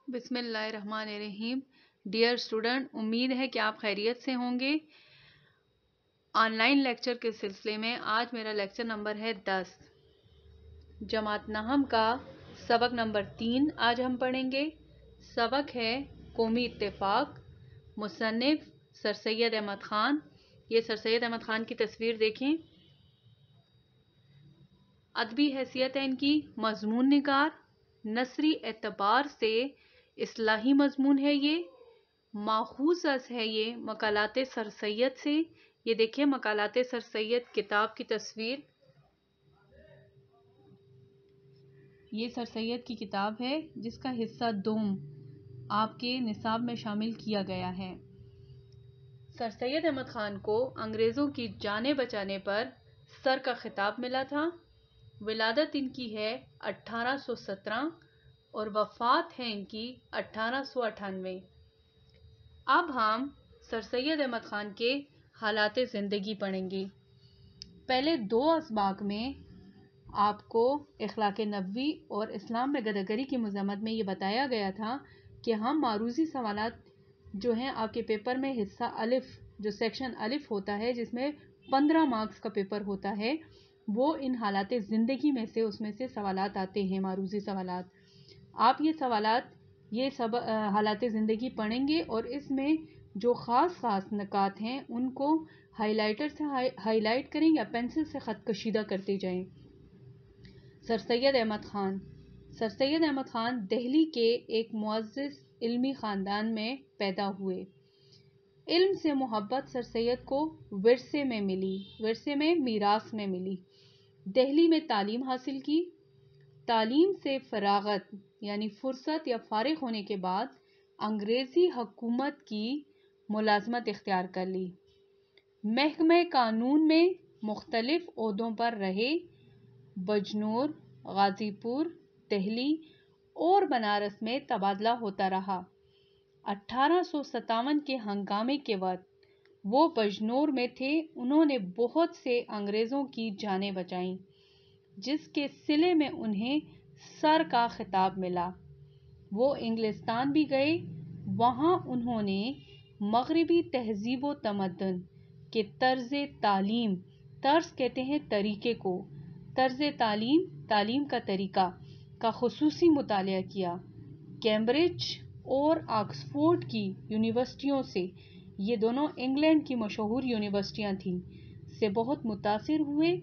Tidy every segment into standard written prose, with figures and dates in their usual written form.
بسم اللہ الرحمن الرحیم. ڈیئر اسٹوڈنٹ، امید ہے کہ آپ خیریت سے ہوں گے. آن لائن لیکچر کے سلسلے میں آج میرا لیکچر نمبر ہے 10. جماعت نہم کا سبق نمبر 3 آج ہم پڑھیں گے. سبق ہے قومی اتفاق. مصنف سر سید احمد خان. یہ سر سید احمد خان کی تصویر دیکھیں. ادبی حیثیت ہے ان کی مضمون نگار. نثری اعتبار سے اصلاحی مضمون ہے. یہ ماخوذ ہے یہ مقالات سر سید سے. یہ دیکھیں مقالات سر سید کتاب کی تصویر. یہ سر سید کی کتاب ہے جس کا حصہ دوم آپ کے نصاب میں شامل کیا گیا ہے. سر سید احمد خان کو انگریزوں کی جانیں بچانے پر سر کا خطاب ملا تھا. ولادت ان کی ہے 1817 اور وفات ہے ان کی 1898. اب ہم سر سید احمد خان کے حالات زندگی پڑھیں گے. پہلے 2 اسباق میں آپ کو اخلاق نبوی اور اسلام میں گداگری کی مذمت میں یہ بتایا گیا تھا کہ ہم معروضی سوالات جو ہیں آپ کے پیپر میں حصہ الف جو سیکشن الف ہوتا ہے جس میں 15 مارکس کا پیپر ہوتا ہے وہ ان حالات زندگی میں سے اس میں سے سوالات آتے ہیں معروضی سوالات. آپ یہ سوالات یہ سب حالات زندگی پڑھیں گے اور اس میں جو خاص نکات ہیں ان کو ہائی لائٹر سے ہائی لائٹ کریں یا پینسل سے خط کشیدہ کرتے جائیں. سر سید احمد خان. سر سید احمد خان دہلی کے ایک معزز علمی خاندان میں پیدا ہوئے. علم سے محبت سر سید کو ورثے میں ملی، میراث میں ملی. دہلی میں تعلیم حاصل کی. تعلیم سے فراغت یعنی فرصت یا فارغ ہونے کے بعد انگریزی حکومت کی ملازمت اختیار کر لی. محکمہ قانون میں مختلف عہدوں پر رہے. بجنور، غازی پور، دہلی اور بنارس میں تبادلہ ہوتا رہا. 1857 کے ہنگامے کے وقت وہ بجنور میں تھے. انہوں نے بہت سے انگریزوں کی جانیں بچائیں جس کے صلے میں انہیں سر کا خطاب ملا. وہ انگلستان بھی گئے. وہاں انہوں نے مغربی تہذیب و تمدن کے طرز کہتے ہیں طریقے کو، طرز تعلیم کا طریقہ کا خصوصی مطالعہ کیا. کیمبرج اور آکسفورڈ کی یونیورسٹیوں سے، یہ دونوں انگلینڈ کی مشہور یونیورسٹیاں تھیں، سے بہت متاثر ہوئے.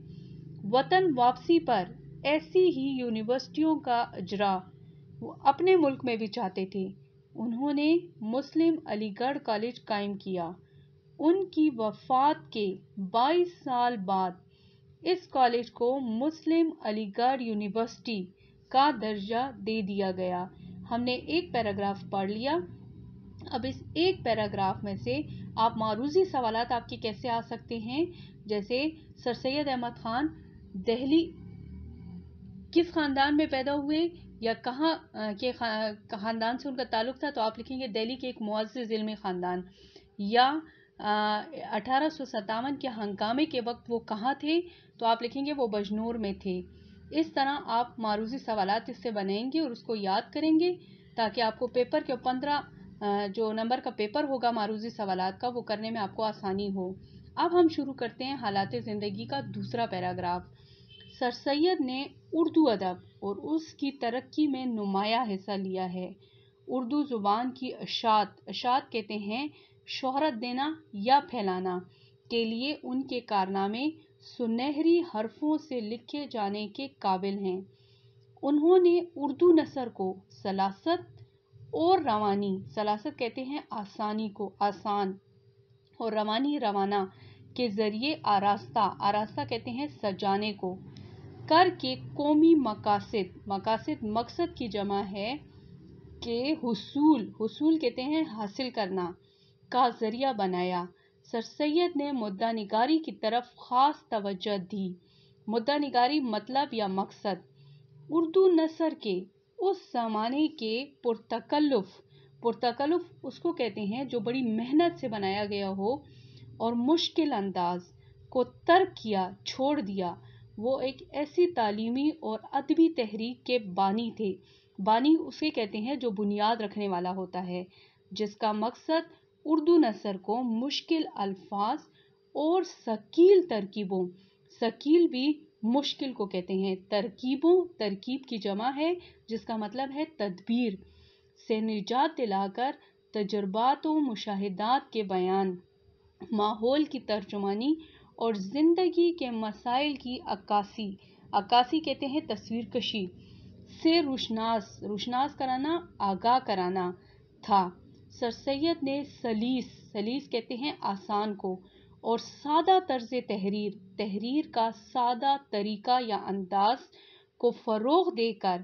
وطن واپسی پر ایسی ہی یونیورسٹیوں کا اجرا وہ اپنے ملک میں بھی چاہتے تھے. انہوں نے مسلم علی گڑھ کالج قائم کیا. ان کی وفات کے 22 سال بعد اس کالج کو مسلم علی گڑھ یونیورسٹی کا درجہ دے دیا گیا. ہم نے ایک پیراگراف پڑھ لیا. اب اس ایک پیراگراف میں سے آپ معروضی سوالات آپ کے کیسے آ سکتے ہیں، جیسے سر سید احمد خان دہلی کس خاندان میں پیدا ہوئے یا کہاں کے خاندان سے ان کا تعلق تھا، تو آپ لکھیں گے دہلی کے ایک معزز علمی خاندان. یا 1857 کے ہنگامے کے وقت وہ کہاں تھے، تو آپ لکھیں گے وہ بجنور میں تھے. اس طرح آپ معروضی سوالات اس سے بنائیں گے اور اس کو یاد کریں گے تاکہ آپ کو پیپر کے 15 جو نمبر کا پیپر ہوگا معروضی سوالات کا وہ کرنے میں آپ کو آسانی ہو. اب ہم شروع کرتے ہیں حالات زندگی کا دوسرا پیراگراف. سر سید نے اردو ادب اور اس کی ترقی میں نمایاں حصہ لیا ہے. اردو زبان کی اشاعت کہتے ہیں شہرت دینا یا پھیلانا کے لیے ان کے کارنامے سنہری حرفوں سے لکھے جانے کے قابل ہیں. انہوں نے اردو نثر کو سلاست اور روانی، سلاست کہتے ہیں آسانی کو، آسان، اور روانی روانہ کے ذریعے آراستہ کہتے ہیں سجانے کو کر کے قومی مقصد کی جمع ہے کہ حصول کہتے ہیں حاصل کرنا کا ذریعہ بنایا. سر سید نے مدعا نگاری کی طرف خاص توجہ دی. مدعا نگاری مطلب یا مقصد اردو نثر کے اس زمانے کے پرتکلف اس کو کہتے ہیں جو بڑی محنت سے بنایا گیا ہو اور مشکل انداز کو ترک کیا، چھوڑ دیا، وہ ایک ایسی تعلیمی اور ادبی تحریک کے بانی تھے۔ بانی اسے کہتے ہیں جو بنیاد رکھنے والا ہوتا ہے، جس کا مقصد اردو نثر کو مشکل الفاظ اور ثقیل ترکیبوں، ثقیل بھی مشکل کو کہتے ہیں، ترکیبوں، ترکیب کی جمع ہے جس کا مطلب ہے تدبیر، سے نجات دلا کر تجربات و مشاہدات کے بیان، ماحول کی ترجمانی اور زندگی کے مسائل کی عکاسی، عکاسی کہتے ہیں تصویر کشی، سے روشناس کرانا، آگاہ کرانا تھا۔ سر سید نے سلیس کہتے ہیں آسان کو، اور سادہ طرز تحریر کا سادہ طریقہ یا انداز کو فروغ دے کر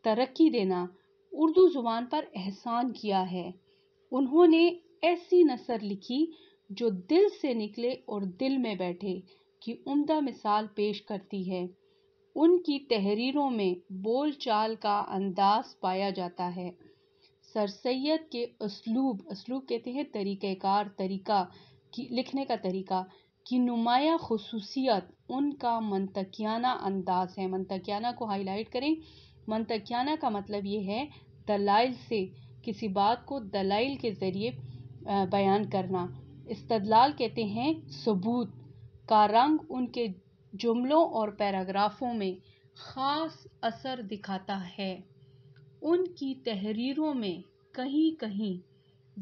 ترقی دینا، اردو زبان پر احسان کیا ہے۔ انہوں نے ایسی نثر لکھی جو دل سے نکلے اور دل میں بیٹھے کی عمدہ مثال پیش کرتی ہے۔ ان کی تحریروں میں بول چال کا انداز پایا جاتا ہے۔ سر سید کے اسلوب کہتے ہیں طریقہ کار، طریقہ لکھنے کا طریقہ کی نمایاں خصوصیت ان کا منطقیانہ انداز ہے۔ منطقیانہ کو ہائی لائٹ کریں۔ منطقیانہ کا مطلب یہ ہے دلائل سے، کسی بات کو دلائل کے ذریعے بیان کرنا۔ استدلال کہتے ہیں ثبوت کا رنگ ان کے جملوں اور پیراگرافوں میں خاص اثر دکھاتا ہے۔ ان کی تحریروں میں کہیں کہیں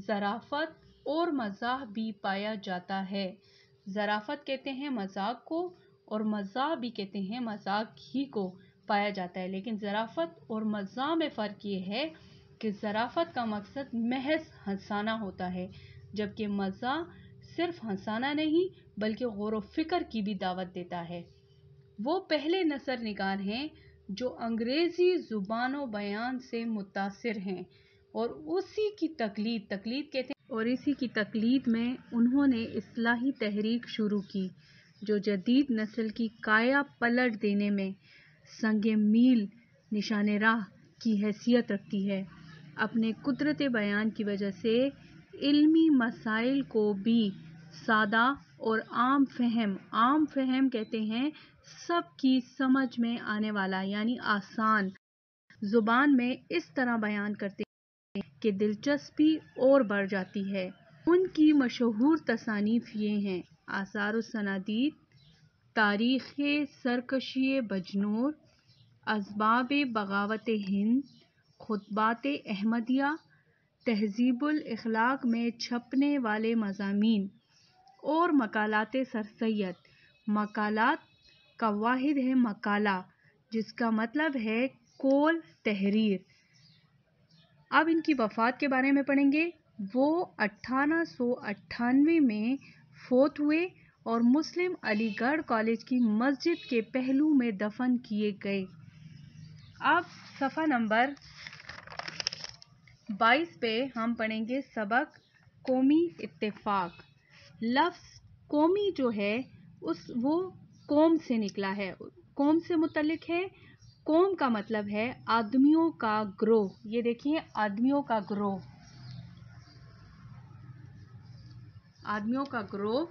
ظرافت اور مزاح بھی پایا جاتا ہے۔ ظرافت کہتے ہیں مذاق کو، اور مزاح بھی کہتے ہیں مذاق ہی کو پایا جاتا ہے، لیکن ظرافت اور مزاح میں فرق یہ ہے کہ ظرافت کا مقصد محض ہنسانا ہوتا ہے، جبکہ مزاح صرف ہنسانا نہیں بلکہ غور و فکر کی بھی دعوت دیتا ہے۔ وہ پہلے نثر نگار ہیں جو انگریزی زبان و بیان سے متاثر ہیں، اور اسی کی تقلید میں انہوں نے اصلاحی تحریک شروع کی جو جدید نسل کی کایا پلٹ دینے میں سنگ میل نشان راہ کی حیثیت رکھتی ہے۔ اپنے قدرت بیان کی وجہ سے علمی مسائل کو بھی سادہ اور عام فہم کہتے ہیں سب کی سمجھ میں آنے والا، یعنی آسان زبان میں اس طرح بیان کرتے ہیں کہ دلچسپی اور بڑھ جاتی ہے۔ ان کی مشہور تصانیف یہ ہیں: آثار الصنادید، تاریخ سرکشی بجنور، اسباب بغاوت ہند، خطبات احمدیہ، تہذیب الاخلاق میں چھپنے والے مضامین، اور مقالات سر سید۔ مقالات کا واحد ہے مقالہ، جس کا مطلب ہے قول، تحریر۔ اب ان کی وفات کے بارے میں پڑھیں گے۔ وہ 1898 میں فوت ہوئے اور مسلم علی گڑھ کالج کی مسجد کے پہلو میں دفن کیے گئے۔ اب صفحہ نمبر 22 پہ ہم پڑھیں گے سبق قومی اتفاق۔ لفظ قومی جو ہے وہ قوم سے نکلا ہے، قوم سے متعلق ہے۔ قوم کا مطلب ہے آدمیوں کا گروہ۔ یہ دیکھیے آدمیوں کا گروہ، آدمیوں کا گروہ۔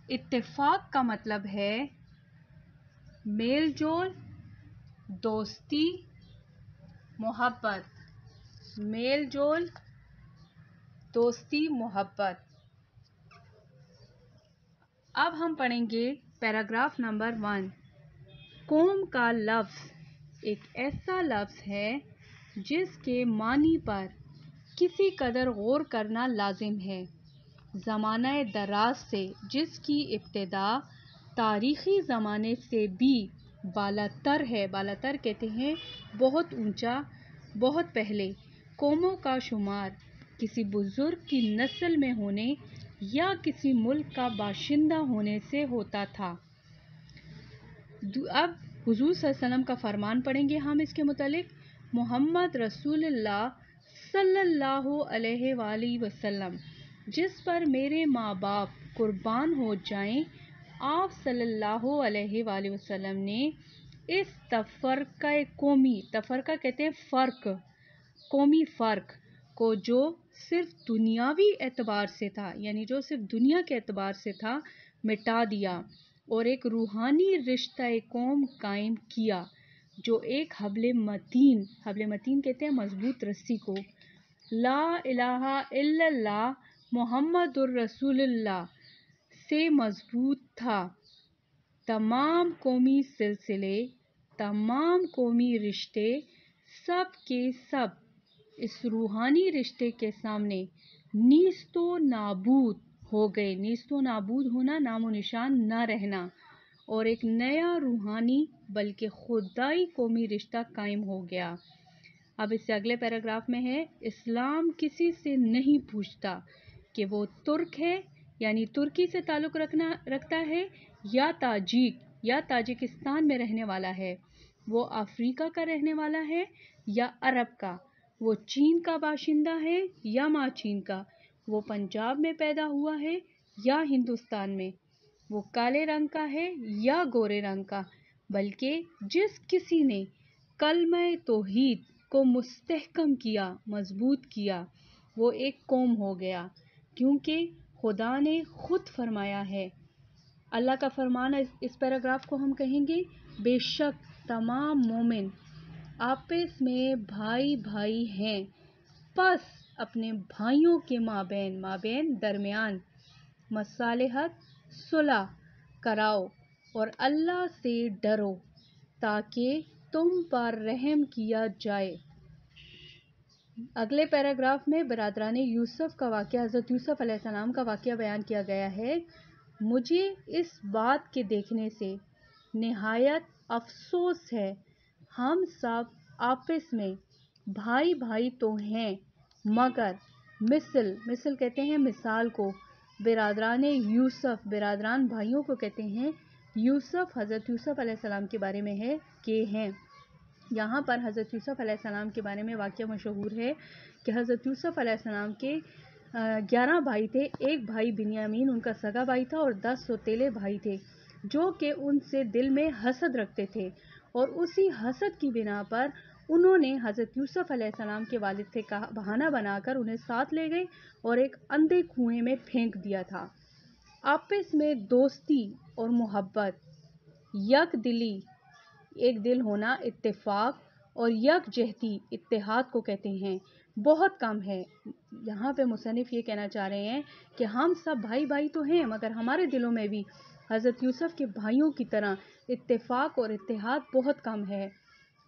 اتفاق کا مطلب ہے میل جول، دوستی، محبت۔ میل جول، دوستی، محبت۔ اب ہم پڑھیں گے پیراگراف نمبر 1۔ قوم کا لفظ ایک ایسا لفظ ہے جس کے معنی پر کسی قدر غور کرنا لازم ہے۔ زمانہ دراز سے، جس کی ابتدا تاریخی زمانے سے بھی بالاتر ہے، بالاتر کہتے ہیں بہت اونچا، بہت پہلے، قوموں کا شمار کسی بزرگ کی نسل میں ہونے یا کسی ملک کا باشندہ ہونے سے ہوتا تھا۔ اب حضور صلی اللہ علیہ وسلم کا فرمان پڑھیں گے ہم اس کے متعلق۔ محمد رسول اللہ صلی اللہ علیہ وآلہ وسلم، جس پر میرے ماں باپ قربان ہو جائیں، آپ صلی اللہ علیہ وآلہ وسلم نے اس تفرقہ قومی، تفرقہ کہتے ہیں فرق، قومی فرق کو جو صرف دنیاوی اعتبار سے تھا، یعنی جو صرف دنیا کے اعتبار سے تھا، مٹا دیا، اور ایک روحانی رشتہ قوم قائم کیا جو ایک حبل متین کہتے ہیں مضبوط رسی کو، لا الہ الا اللہ محمد الرسول اللہ سے مضبوط تھا۔ تمام قومی سلسلے، تمام قومی رشتے، سب کے سب اس روحانی رشتے کے سامنے نیست و نابود ہو گئے۔ نیست و نابود ہونا، نام و نشان نہ رہنا، اور ایک نیا روحانی بلکہ خدائی قومی رشتہ قائم ہو گیا۔ اب اس سے اگلے پیراگراف میں ہے، اسلام کسی سے نہیں پوچھتا کہ وہ ترک ہے یعنی ترکی سے تعلق رکھتا ہے یا تاجک یا تاجکستان میں رہنے والا ہے، وہ افریقہ کا رہنے والا ہے یا عرب کا، وہ چین کا باشندہ ہے یا ماچین کا، وہ پنجاب میں پیدا ہوا ہے یا ہندوستان میں، وہ کالے رنگ کا ہے یا گورے رنگ کا، بلکہ جس کسی نے کلمہ توحید کو مستحکم کیا، مضبوط کیا، وہ ایک قوم ہو گیا، کیونکہ خدا نے خود فرمایا ہے۔ اللہ کا فرمان اس پیراگراف کو ہم کہیں گے، بے شک تمام مومن آپس میں بھائی بھائی ہیں، پس اپنے بھائیوں کے مابین درمیان مصالحت صلح کراؤ اور اللہ سے ڈرو تاکہ تم پر رحم کیا جائے۔ اگلے پیراگراف میں برادران یوسف کا واقعہ، حضرت یوسف علیہ السلام کا واقعہ بیان کیا گیا ہے۔ مجھے اس بات کے دیکھنے سے نہایت افسوس ہے، ہم سب آپس میں بھائی بھائی تو ہیں، مگر مثل کہتے ہیں مثال کو، برادران یوسف، برادران بھائیوں کو کہتے ہیں، یوسف حضرت یوسف علیہ السلام کے بارے میں ہے کہ ہیں۔ یہاں پر حضرت یوسف علیہ السلام کے بارے میں واقعہ مشہور ہے کہ حضرت یوسف علیہ السلام کے 11 بھائی تھے، ایک بھائی بنیامین ان کا سگا بھائی تھا اور 10 سوتیلے بھائی تھے جو کہ ان سے دل میں حسد رکھتے تھے، اور اسی حسد کی بنا پر انہوں نے حضرت یوسف علیہ السلام کے والد سے بہانہ بنا کر انہیں ساتھ لے گئے اور ایک اندھے کنویں میں پھینک دیا تھا۔ آپس میں دوستی اور محبت، یک دلی، ایک دل ہونا، اتفاق اور یک جہتی اتحاد کو کہتے ہیں، بہت کم ہے۔ یہاں پہ مصنف یہ کہنا چاہ رہے ہیں کہ ہم سب بھائی بھائی تو ہیں، مگر ہمارے دلوں میں بھی حضرت یوسف کے بھائیوں کی طرح اتفاق اور اتحاد بہت کم ہے۔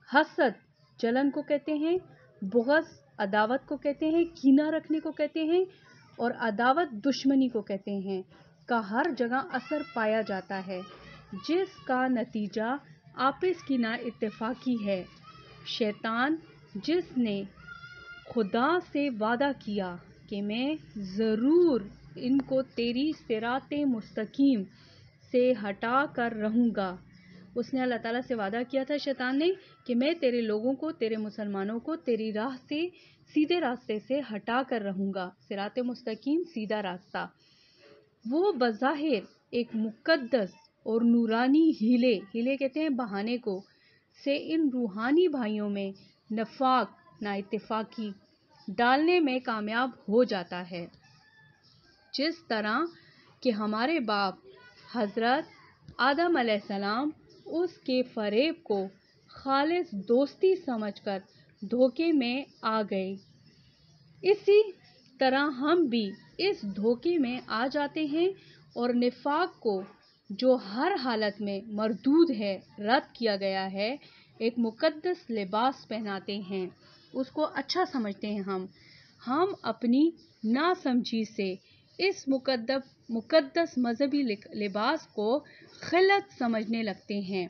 حسد جلن کو کہتے ہیں، بغض عداوت کو کہتے ہیں، کینہ رکھنے کو کہتے ہیں، اور عداوت دشمنی کو کہتے ہیں کا ہر جگہ اثر پایا جاتا ہے، جس کا نتیجہ آپس کی نا اتفاقی ہے۔ شیطان جس نے خدا سے وعدہ کیا کہ میں ضرور ان کو تیری صراط مستقیم سے ہٹا کر رہوں گا، اس نے اللہ تعالیٰ سے وعدہ کیا تھا شیطان نے کہ میں تیرے لوگوں کو، تیرے مسلمانوں کو تیری راہ سے، سیدھے راستے سے ہٹا کر رہوں گا۔ صراط مستقیم سیدھا راستہ، وہ بظاہر ایک مقدس اور نورانی ہیلے کہتے ہیں بہانے کو، سے ان روحانی بھائیوں میں نفاق، نا اتفاقی ڈالنے میں کامیاب ہو جاتا ہے، جس طرح کہ ہمارے باپ حضرت آدم علیہ السلام اس کے فریب کو خالص دوستی سمجھ کر دھوکے میں آ گئے، اسی طرح ہم بھی اس دھوکے میں آ جاتے ہیں اور نفاق کو، جو ہر حالت میں مردود ہے، رد کیا گیا ہے، ایک مقدس لباس پہناتے ہیں، اس کو اچھا سمجھتے ہیں۔ ہم اپنی ناسمجھی سے اس مقدس مذہبی لباس کو خلعت سمجھنے لگتے ہیں